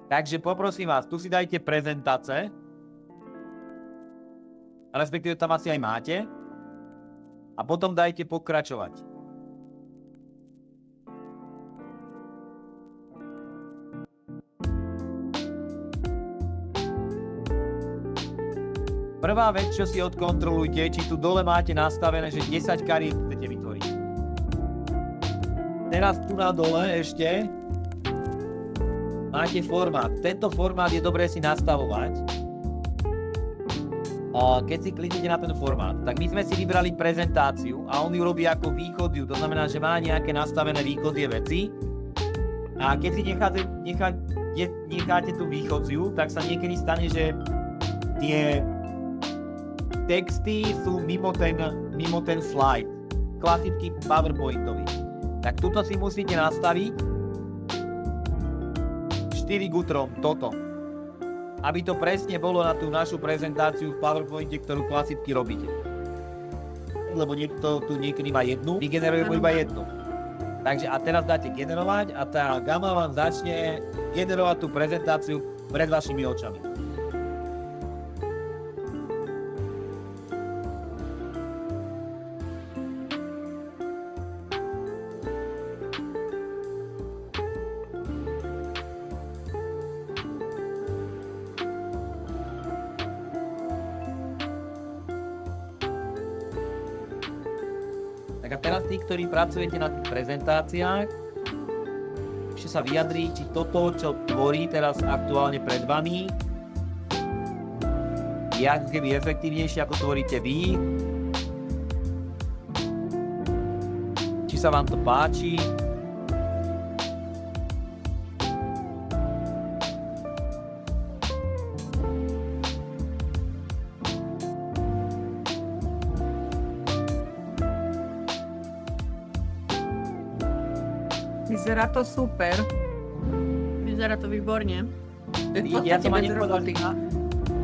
Takže poprosím vás, tu si dajte prezentácie, respektíve tam asi aj máte, a potom dajte pokračovať. Prvá vec, čo si odkontrolujte, či tu dole máte nastavené, že 10 kariet chcete vytvoriť. Teraz tu na dole ešte máte formát. Tento formát je dobré si nastavovať. Keď si kliknete na ten formát, tak my sme si vybrali prezentáciu a on ju robí ako východziu. To znamená, že má nejaké nastavené východzie veci. A keď si necháte tú východziu, tak sa niekedy stane, že tie texty sú mimo ten slide. Klasický PowerPointový. Tak tuto si musíte nastaviť 4:3, toto. Aby to presne bolo na tú našu prezentáciu v PowerPointe, ktorú klasicky robíte. Lebo niekto tu niekedy má jednu, vygeneruje iba jednu. Takže a teraz dáte generovať a tá gama vám začne generovať tú prezentáciu pred vašimi očami. Tak a teraz tí, ktorí pracujete na tých prezentáciách, ešte sa vyjadrí, či toto, čo tvorí teraz aktuálne pred vami, je ako keby efektívnejšie, ako tvoríte vy. Či sa vám to páči. Vyzerá to super. Vyzerá to výborne. Ja som ani povedal,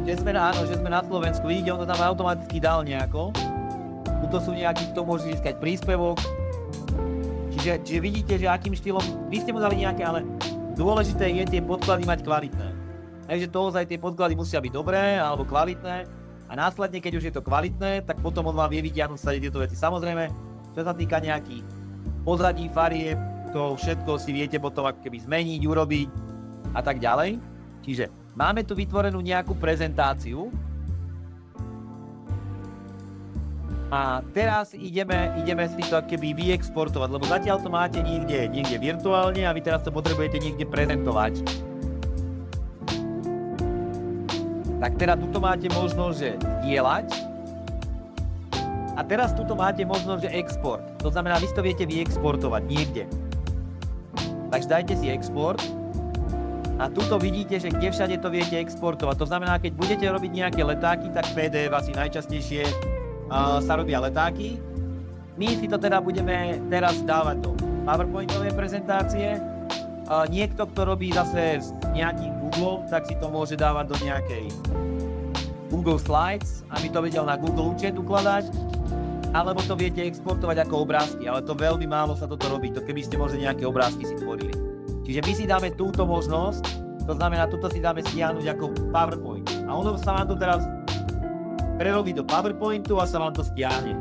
že sme na Slovensku. Vidíte, on to tam automaticky dal nejako. Tuto sú nejakí, kto môže získať príspevok. Čiže vidíte, že akým štýlom, vy ste mu dali nejaké, ale dôležité je tie podklady mať kvalitné. Takže to ozaj tie podklady musia byť dobré alebo kvalitné. A následne, keď už je to kvalitné, tak potom on vám vie vytiahnuť sa tieto veci. Samozrejme, čo sa týka nejakých pozadí, farieb, to všetko si viete potom ako keby zmeniť, urobiť a tak ďalej. Čiže máme tu vytvorenú nejakú prezentáciu a teraz ideme si to ako keby vyexportovať, lebo zatiaľ to máte niekde virtuálne a vy teraz to potrebujete niekde prezentovať. Tak teraz tuto máte možnosť, že dielať a teraz tuto máte možnosť, že export. To znamená, vy to viete vyexportovať niekde. Takže dajte si export a tuto vidíte, že kde všade to viete exportovať. To znamená, keď budete robiť nejaké letáky, tak PDF asi najčastejšie sa robia letáky. My si to teda budeme teraz dávať do PowerPointovej prezentácie. Niekto, kto robí zase s nejakým Google, tak si to môže dávať do nejakej Google Slides, aby to vedel na Google účet ukladať. Alebo to viete exportovať ako obrázky, ale to veľmi málo sa toto robí, to keby ste možno nejaké obrázky si tvorili. Čiže my si dáme túto možnosť, to znamená, túto si dáme stiahnuť ako PowerPoint. A ono sa vám to teraz prerobí do PowerPointu a sa vám to stiahne.